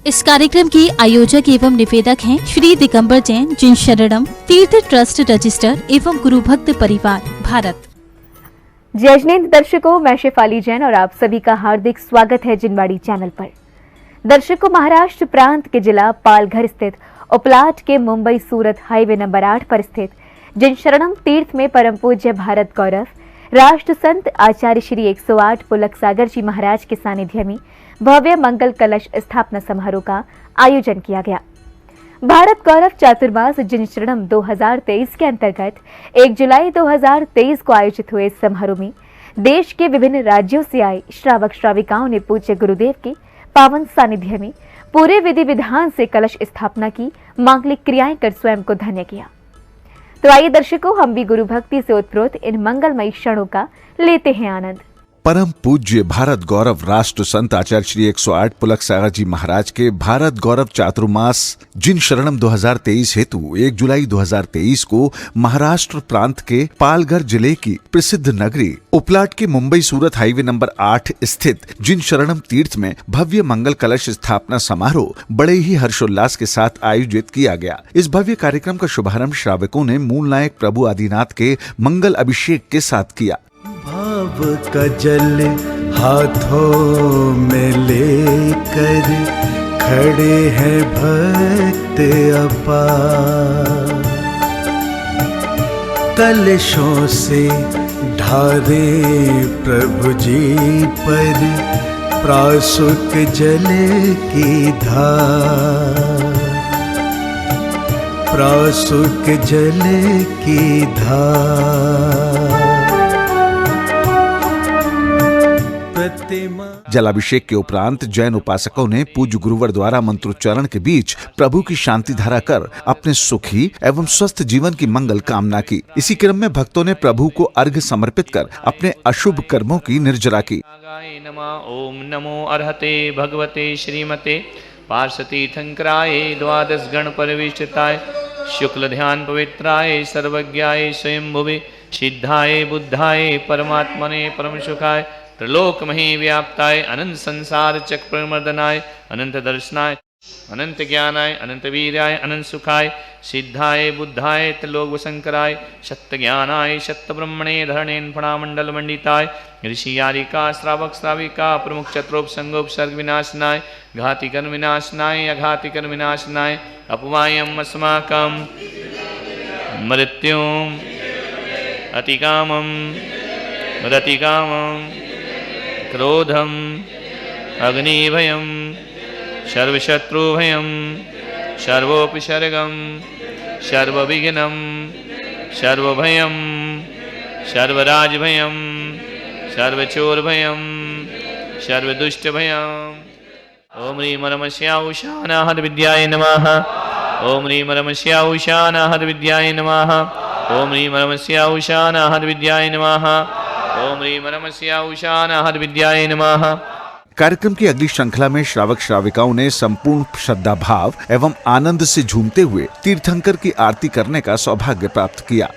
इस कार्यक्रम के आयोजक एवं निवेदक हैं श्री दिगंबर जैन, जिन शरणम तीर्थ ट्रस्ट रजिस्टर एवं गुरु भक्त परिवार, भारत। जय जिनेंद्र दर्शकों, मैं शेफाली जैन और आप सभी का हार्दिक स्वागत है जिनवाड़ी चैनल पर। दर्शकों, महाराष्ट्र प्रांत के जिला पालघर स्थित उपलाट के मुंबई सूरत हाईवे नंबर 8 पर स्थित जिन शरणम तीर्थ में परम पूज्य भारत गौरव राष्ट्र संत आचार्य श्री 108 पुलक सागर जी महाराज के सानिध्य में भव्य मंगल कलश स्थापना समारोह का आयोजन किया गया। भारत गौरव चातुर्मास जिन शरणम 2023 के अंतर्गत 1 जुलाई 2023 को आयोजित हुए इस समारोह में देश के विभिन्न राज्यों से आए श्रावक श्राविकाओं ने पूज्य गुरुदेव के पावन सानिध्य में पूरे विधि विधान से कलश स्थापना की, मांगलिक क्रियाएं कर स्वयं को धन्य किया। तो आइए दर्शकों, हम भी गुरु भक्ति से उत्प्रोत इन मंगलमयी क्षणों का लेते हैं आनंद। परम पूज्य भारत गौरव राष्ट्र संत आचार्य श्री 108 पुलक सागर जी महाराज के भारत गौरव चातुर्मास जिन शरणम 2023 हेतु 1 जुलाई 2023 को महाराष्ट्र प्रांत के पालघर जिले की प्रसिद्ध नगरी उपलाट के मुंबई सूरत हाईवे नंबर 8 स्थित जिन शरणम तीर्थ में भव्य मंगल कलश स्थापना समारोह बड़े ही हर्षोल्लास के साथ आयोजित किया गया। इस भव्य कार्यक्रम का शुभारंभ श्रावकों ने मूल नायक प्रभु आदिनाथ के मंगल अभिषेक के साथ किया। भाव का जल हाथों में लेकर खड़े हैं भक्त अपार, कलशों से ढारे प्रभु जी पर प्रासुक जल की धार, प्रासुक जल की धार। जलाभिषेक के उपरांत जैन उपासकों ने पूज्य गुरुवर द्वारा मंत्रोच्चारण के बीच प्रभु की शांति धारा कर अपने सुखी एवं स्वस्थ जीवन की मंगल कामना की। इसी क्रम में भक्तों ने प्रभु को अर्घ्य समर्पित कर अपने अशुभ कर्मों की निर्जरा की। ओम नमो अर्हते भगवते श्रीमते पार्षतीर्थंकराय द्वादश गण परिवेष्टिताय शुक्ल ध्यान पवित्राय सर्वज्ञाय स्वयंभुवे सिद्धाय बुद्धाय परमात्मने परम सुखाय त्रिलोक मही व्याप्ताय अनंत संसार चक्र मर्दनाय अनंत दर्शनाय अनंत ज्ञानाय अनंत वीराय अनंत सुखाय सिद्धाय बुद्धाय त्रिलोक वशंकराय सत्य ज्ञानाय सत्य ब्रह्मणे धरणेन फणामंडल मंडिताय ऋषि यारिका श्रावक श्राविका प्रमुख चत्रोप संगोपसर्ग विनाशनाय घातिकर विनाशनाय अघातिकर विनाशनाय अपवायम अस्माकं मृत्युम अतिकामम रतिकामम क्रोधम अग्निभयम सर्वशत्रुभयम सर्वोपसर्गम सर्वविघ्नम सर्वभयम सर्वराजभयम सर्वचोरभयम सर्वदुष्टभयम। ओम ह्रीं रमस्याउषानाहत विद्याय नमः। ओम ह्रीं रमस्याउषानाहत विद्याय नमः। ओम ह्रीं रमस्याउषानाहत विद्याय नमः। ओम ह्रीं रमस्याउषानाहत विद्याय नमः। कार्यक्रम की अगली श्रृंखला में श्रावक श्राविकाओं ने संपूर्ण श्रद्धा भाव एवं आनंद से झूमते हुए तीर्थंकर की आरती करने का सौभाग्य प्राप्त किया।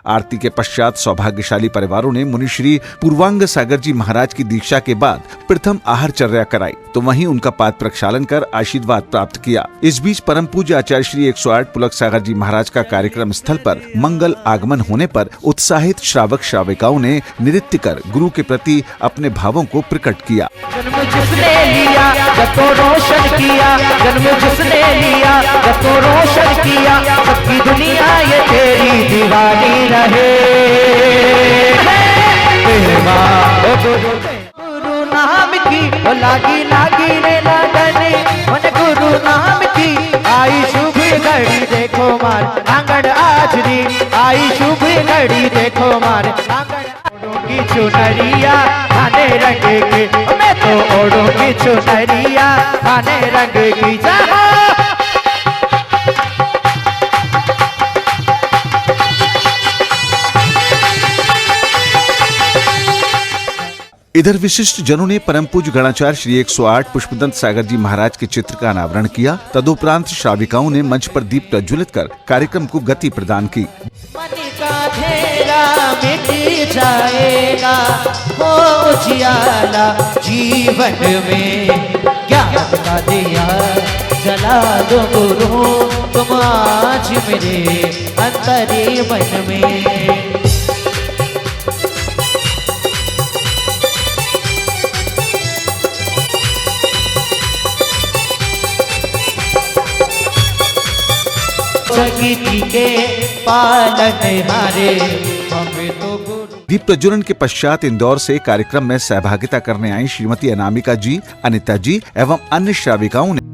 आरती के पश्चात सौभाग्यशाली परिवारों ने मुनिश्री पूर्वांग सागर जी महाराज की दीक्षा के बाद प्रथम आहारचर्या कराई, तो वहीं उनका पाद प्रक्षालन कर आशीर्वाद प्राप्त किया। इस बीच परम पूज्य आचार्य श्री 108 पुलक सागर जी महाराज का कार्यक्रम स्थल पर मंगल आगमन होने पर उत्साहित श्रावक श्राविकाओं ने नृत्य कर गुरु के प्रति अपने भावों को प्रकट किया। जन्म जिसने लिया जब तो रोशन किया, जन्म जिसने लिया जब तो रोशन किया, सबकी दुनिया ये तेरी दीवानी रहे। गुरु नाम की वो लागी लागी रे लगने, मन गुरु नाम की आई शुभ घड़ी देखो मार आंगन आज दी, आई शुभ घड़ी देखो मार आंगन की चुनरिया खाने रंग की, मैं तो ओढ़ो की चुनरिया खाने रंग की। जहाँ इधर विशिष्ट जनों ने परम पूज्य गणाचार्य श्री 108 पुष्पदंत सागर जी महाराज के चित्र का अनावरण किया। तदुपरांत श्राविकाओं ने मंच पर दीप प्रज्वलित कर कार्यक्रम को गति प्रदान की। मन का अंधेरा मिट जाएगा, हो उजियाला जीवन में, ज्ञान का दिया जला दो गुरु तुम आज मेरे अंतरे मन में। जगती के पालनहारे हमें तो गुरु। दीप प्रज्वलन के पश्चात इंदौर से कार्यक्रम में सहभागिता करने आई श्रीमती अनामिका जी, अनिता जी एवं अन्य श्राविकाओं ने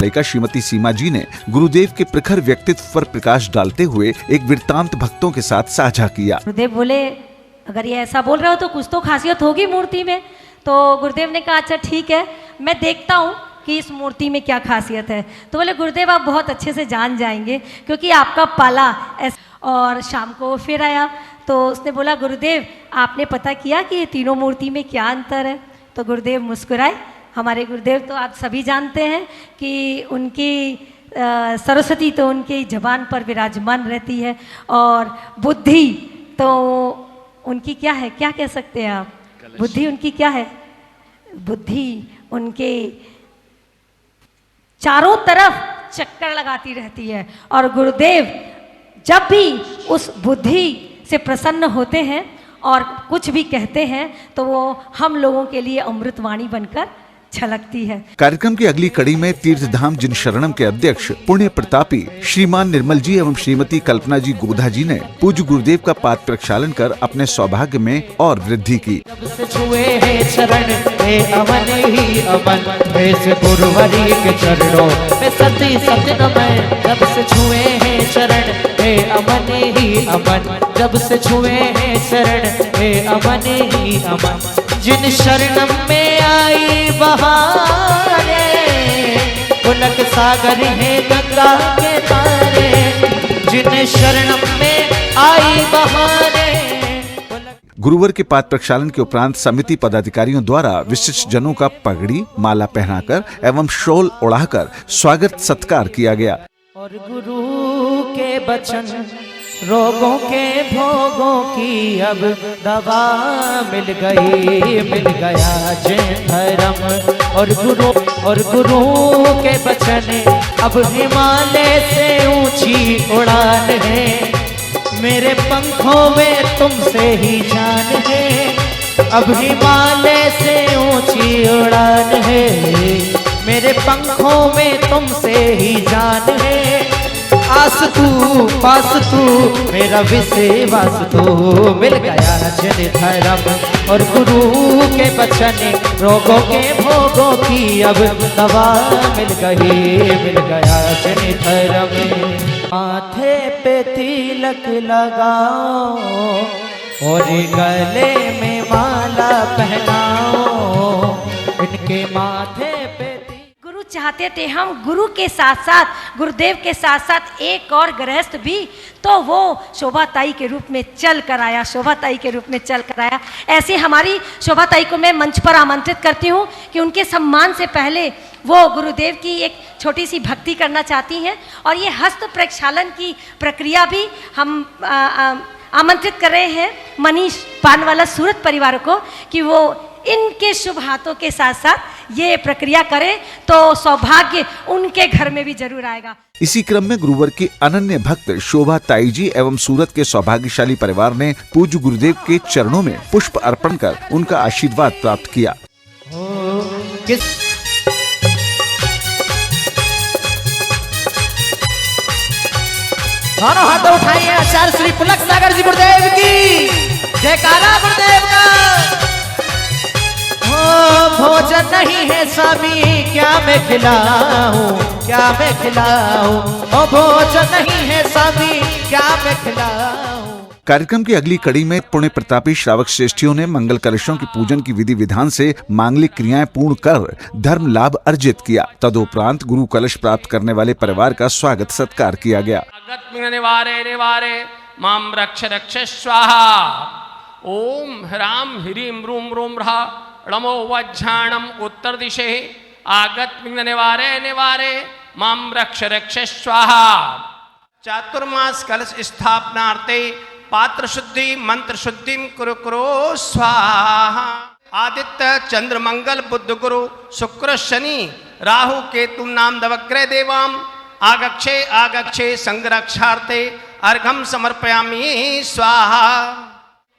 लेकर श्रीमती सीमा जी ने गुरुदेव के प्रखर व्यक्तित्व पर प्रकाश डालते हुए एक वृत्तांत भक्तों के साथ साझा किया। गुरुदेव बोले अगर ये ऐसा बोल रहे हो तो कुछ तो खासियत होगी मूर्ति में। तो गुरुदेव ने कहा अच्छा ठीक है, मैं देखता हूँ कि इस मूर्ति में क्या खासियत है। तो बोले गुरुदेव आप बहुत अच्छे से जान जाएंगे क्योंकि आपका पाला और शाम को फिर आया तो उसने बोला गुरुदेव आपने पता किया कि ये तीनों मूर्ति में क्या अंतर है। तो गुरुदेव मुस्कुराए। हमारे गुरुदेव तो आप सभी जानते हैं कि उनकी सरस्वती तो उनकी जबान पर विराजमान रहती है और बुद्धि तो उनकी क्या है, क्या कह सकते हैं आप, बुद्धि उनकी क्या है, बुद्धि उनके चारों तरफ चक्कर लगाती रहती है। और गुरुदेव जब भी उस बुद्धि से प्रसन्न होते हैं और कुछ भी कहते हैं तो वो हम लोगों के लिए अमृतवाणी बनकर छलकती है। कार्यक्रम की अगली कड़ी में तीर्थधाम जिन शरणम के अध्यक्ष पुण्य प्रतापी श्रीमान निर्मल जी एवं श्रीमती कल्पना जी गोधा जी ने पूज्य गुरुदेव का पाद प्रक्षालन कर अपने सौभाग्य में और वृद्धि की। जब से छुए हैं चरण हे अमन ही अमन, वैसे गुरुवरी के चरणों में सती सत्य नमन। जब से छुए हैं चरण हे अमन ही अमन, जब से छुए हैं चरण हे अमन ही अमन। जिन शरणम में आई बहारे पुलक सागर है गंगा के तारे, जिन शरणम में आई बहारे। गुरुवर के पाद प्रक्षालन के उपरांत समिति पदाधिकारियों द्वारा विशिष्ट जनों का पगड़ी माला पहनाकर एवं शॉल ओढ़ाकर स्वागत सत्कार किया गया। और गुरु के बचन रोगों के भोगों की अब दवा मिल गई, मिल गया जय धर्म। और गुरु के बचन अब हिमालय से ऊंची उड़ान है, मेरे पंखों में तुमसे ही जान है। अब हिमालय से ऊंची उड़ान है, मेरे पंखों में तुमसे ही जान है। आस तू पास तू मेरा विश्वास तू, मिल गया जन धर्म। और गुरु के बचन रोगों के भोगों की अब दवा मिल गई, मिल गया जन धर्म। माथे पे तिलक लगाओ और गले में माला पहनाओ, इनके माथे पे। गुरु चाहते थे हम गुरु के साथ साथ गुरुदेव के साथ साथ एक और गृहस्थ भी, तो वो शोभाताई के रूप में चल कर आया, शोभाताई के रूप में चल कर आया। ऐसे हमारी शोभाताई को मैं मंच पर आमंत्रित करती हूँ कि उनके सम्मान से पहले वो गुरुदेव की एक छोटी सी भक्ति करना चाहती हैं। और ये हस्त प्रक्षालन की प्रक्रिया भी हम आमंत्रित कर रहे हैं मनीष पानवाला सूरत परिवार को कि वो इनके शुभ हाथों के साथ साथ ये प्रक्रिया करें तो सौभाग्य उनके घर में भी जरूर आएगा। इसी क्रम में गुरुवर की अनन्य भक्त शोभा ताई जी एवं सूरत के सौभाग्यशाली परिवार ने पूज्य गुरुदेव के चरणों में पुष्प अर्पण कर उनका आशीर्वाद प्राप्त किया। दोनों हाथ उठाइए आचार्य श्री पुलक सागर जी गुरुदेव की जयकारा गुरुदेव का। भोजन नहीं है स्वामी क्या मैं खिलाऊं, क्या मैं खिलाऊं, ओ भोजन नहीं है स्वामी क्या मैं खिलाऊं। कार्यक्रम की अगली कड़ी में पुण्य प्रतापी श्रावक श्रेष्ठियों ने मंगल कलशों की पूजन की विधि विधान से मांगलिक क्रियाएं पूर्ण कर धर्म लाभ अर्जित किया। तदुपरांत गुरु कलश प्राप्त करने वाले परिवार का स्वागत सत्कार किया गया। निवारे निवारे माम रक्ष रक्ष स्वाहा। ओम ह्राम ह्रीम रूम रूम रहा रमो वज्झाणम उत्तर दिशे आगत विघ्न निवारे निवारे माम रक्ष रक्ष स्वाहा। चातुर्मास कलश स्थापनार्थे पात्र शुद्धि मंत्र शुद्धि कुरु कुरु स्वाहा। आदित्य चंद्र मंगल बुध गुरु शुक्र शनि राहु केतु नाम दवग्रह देवाम आगक्षे आगक्षे संरक्षार्थे अर्घम समर्पयामि स्वाहा।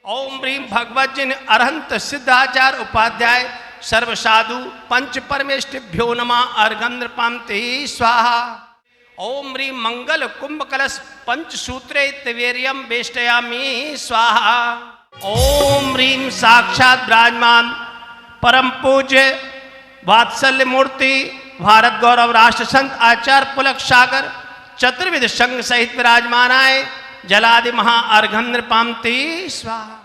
ओम ह्रीम भगवत जिन अरहंत सिद्धाचार्य उपाध्याय सर्व साधु पंच परमेष्टिभ्यो नमः अर्घम नृपान्ते स्वाहा। ओम ह्रीम मंगल कुंभ कलश पंच सूत्रे तिवेरियम वेष्टयामि स्वाहा। ओम ह्रीम साक्षात विराजमान परम पूज्य वात्सल्य मूर्ति भारत गौरव राष्ट्र संत आचार्य पुलक सागर चतुर्विध संघ सहित विराजमान आए जलादि महा अर्घम नृपान्ते स्वाहा।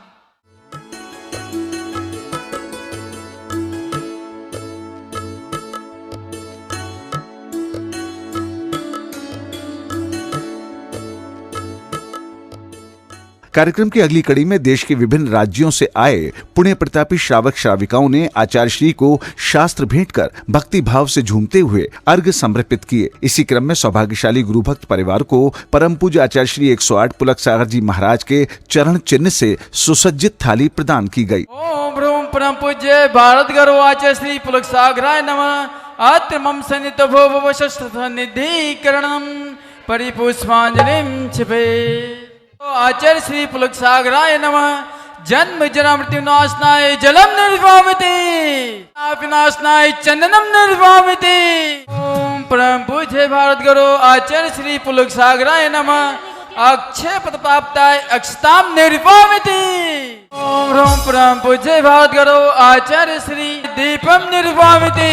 कार्यक्रम की अगली कड़ी में देश के विभिन्न राज्यों से आए पुण्य प्रतापी श्रावक श्राविकाओं ने आचार्य श्री को शास्त्र भेंट कर भक्ति भाव से झूमते हुए अर्घ्य समर्पित किए। इसी क्रम में सौभाग्यशाली गुरु भक्त परिवार को परम पूज्य आचार्य श्री 108 पुलक सागर जी महाराज के चरण चिन्ह से सुसज्जित थाली प्रदान की गई। ओम ब्रूम परम पूज्य भारत गौरव आचार्य श्री पुलक सागराय नमः। अत्र मम सन्निध भो निधिकरणम परिपुष्पांजलिं क्षिपे। आचार्य श्री पुलक सागराय नमः। जन्म जरा मृत्यु नाशनाय जलम निर्वामिति विनाशनाय चंदनम निर्वामिति। ओम परम पूज्य भारत गुरु आचार्य श्री पुलक सागराय नमः। अक्षय पद प्राप्ताय अक्षताम निर्वामिति। ओम ह्रीं परम पूज्य भारत गुरु आचार्य श्री दीपम निर्वामिति।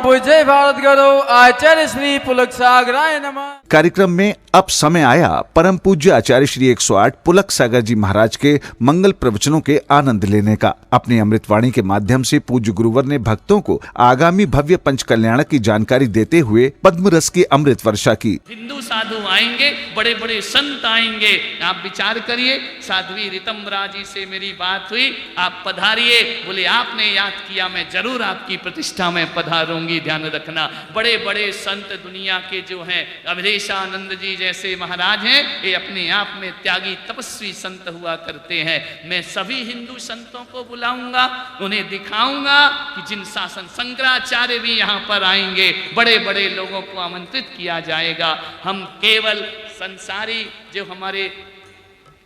पूज्य भारत गुरु आचार्य श्री पुलक सागराय नमः। कार्यक्रम में अब समय आया परम पूज्य आचार्य श्री 108 पुलक सागर जी महाराज के मंगल प्रवचनों के आनंद लेने का। अपनी अमृतवाणी के माध्यम से पूज्य गुरुवर ने भक्तों को आगामी भव्य पंच कल्याण की जानकारी देते हुए पद्म रस की अमृत वर्षा की। हिंदू साधु आएंगे, बड़े बड़े संत आएंगे, आप विचार करिए। साध्वी ऋतंबरा जी से मेरी बात हुई, आप पधारिए। बोले आपने याद किया, मैं जरूर आपकी प्रतिष्ठा में पधारूंगी। ध्यान रखना, बड़े बड़े संत दुनिया के जो हैं, अवधेशानंद जी जैसे महाराज हैं, ये अपने आप में त्यागी तपस्वी संत हुआ करते हैं। मैं सभी हिंदू संतों को बुलाऊंगा, उन्हें दिखाऊंगा कि जिन शासन शंकराचार्य भी यहाँ पर आएंगे, बड़े बड़े लोगों को आमंत्रित किया जाएगा। हम केवल संसारी जो हमारे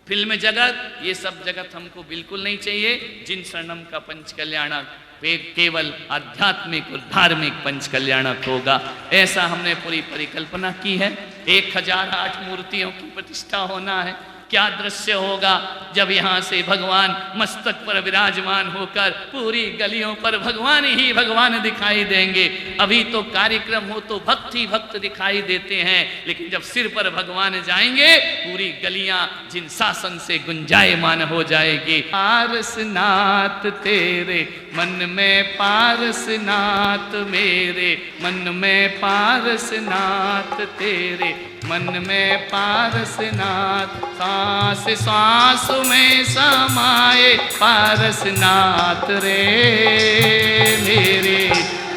फिल्म जगत, ये सब जगत हमको बिल्कुल नहीं चाहिए। जिन शरणम का पंच कल्याणक वे केवल आध्यात्मिक और धार्मिक पंच कल्याणक होगा, ऐसा हमने पूरी परिकल्पना की है। 1008 मूर्तियों की प्रतिष्ठा होना है। क्या दृश्य होगा जब यहाँ से भगवान मस्तक पर विराजमान होकर पूरी गलियों पर भगवान ही भगवान दिखाई देंगे। अभी तो कार्यक्रम हो तो भक्त ही भक्त दिखाई देते हैं, लेकिन जब सिर पर भगवान जाएंगे पूरी गलियां जिन शासन से गुंजायमान हो जाएगी। पारसनाथ तेरे मन में पारसनाथ मेरे मन में पारसनाथ तेरे मन में पारसनाथ सांस सांस में समाए पारसनाथ रे मेरे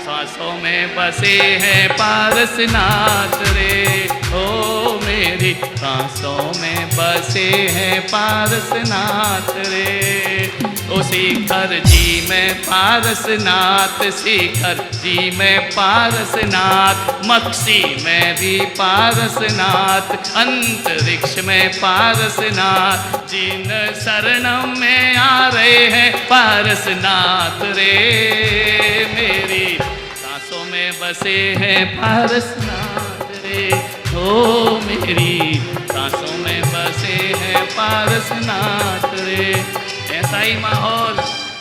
सांसों में बसे हैं पारसनाथ रे ओ मेरी सांसों में बसे हैं पारसनाथ रे। ओ शिखर जी में पारसनाथ, शिखर जी में पारसनाथ, मक्सी में भी पारसनाथ, अंतरिक्ष में पारसनाथ, जिन शरणम में आ रहे हैं पारसनाथ रे। मेरी सांसों में बसे हैं पारसनाथ रे, ओ मेरी सांसों में बसे हैं पारसनाथ रे। ऐसा ही माहौल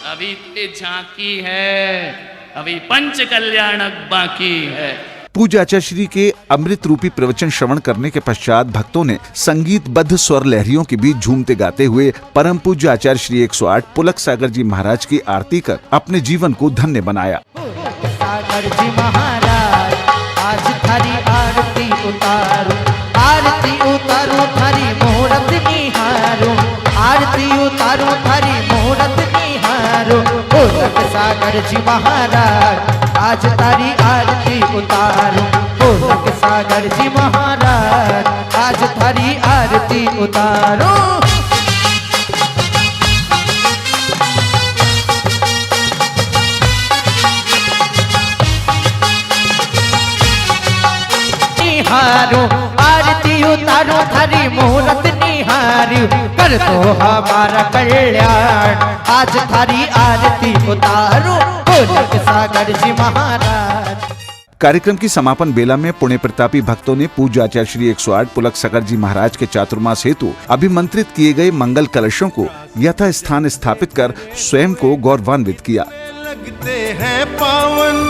अभी तो झांकी है, अभी पंच कल्याणक बाकी है। पूज्य आचार्य श्री के अमृत रूपी प्रवचन श्रवण करने के पश्चात भक्तों ने संगीतबद्ध स्वर लहरियों के बीच झूमते गाते हुए परम पूज्य आचार्य श्री 108 पुलक सागर जी महाराज की आरती कर अपने जीवन को धन्य बनाया। सागर जी महाराज आज थारी आरती उतारो, आरती उतारो थारी मुहूर्त निहारो, आरती उतारो थारी मुहूर्त निहारो। पुलक सागर जी महाराज आज तारी आरती उतारो, पुलक सागर जी महाराज आज थारी आरती उतारो। निहारो आरती उतारो थारी मुहूर्त निहारो, कर दो हमारा कल्याण आज थारी आरती उतारो, पुलक सागर जी महाराज। कार्यक्रम की समापन बेला में पुण्य प्रतापी भक्तों ने पूज्य आचार्य श्री 108 पुलक सागर जी महाराज के चातुर्मास हेतु अभिमंत्रित किए गए मंगल कलशों को यथा स्थान स्थापित कर स्वयं को गौरवान्वित किया। लगते हैं पावन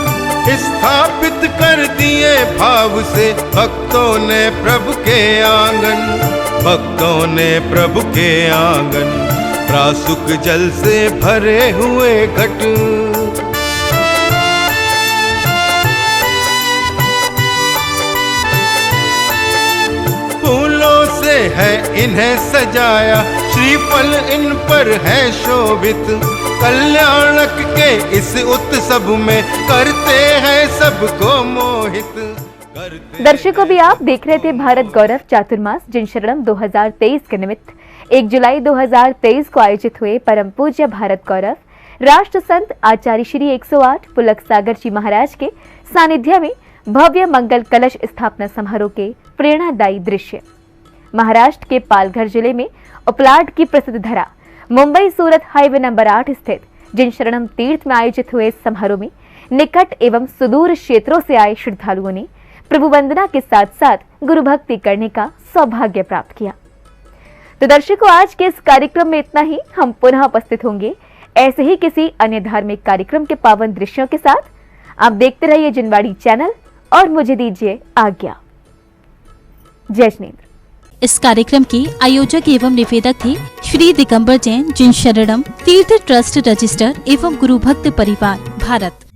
स्थापित कर दिए भाव से भक्तों ने प्रभु के आंगन, भक्तों ने प्रभु के आंगन, प्रासुक जल से भरे हुए घट, फूलों से है इन्हें सजाया, श्रीफल इन पर है शोभित, कल्याणक के इस उत्सव में करते हैं सबको मोहित। दर्शकों, भी आप देख रहे थे भारत गौरव चातुर्मास जिन शरणम 2023 के निमित्त 1 जुलाई 2023 को आयोजित हुए परम पूज्य भारत गौरव राष्ट्र संत आचार्य श्री 108 पुलक सागर जी महाराज के सानिध्य में भव्य मंगल कलश स्थापना समारोह के प्रेरणादायी दृश्य। महाराष्ट्र के पालघर जिले में उपलाड की प्रसिद्ध धरा मुंबई सूरत हाईवे नंबर 8 स्थित जिन शरणम तीर्थ में आयोजित हुए समारोह में निकट एवं सुदूर क्षेत्रों से आए श्रद्धालुओं ने प्रभु वंदना के साथ साथ गुरु भक्ति करने का सौभाग्य प्राप्त किया। तो दर्शकों, आज के इस कार्यक्रम में इतना ही। हम पुनः उपस्थित होंगे ऐसे ही किसी अन्य धार्मिक कार्यक्रम के पावन दृश्यों के साथ। आप देखते रहिए जिनवाड़ी चैनल और मुझे दीजिए आज्ञा। जय जिनेंद्र। इस कार्यक्रम के आयोजक एवं निवेदक थे श्री दिगंबर जैन जिन शरणम तीर्थ ट्रस्ट रजिस्टर एवं गुरु भक्त परिवार, भारत।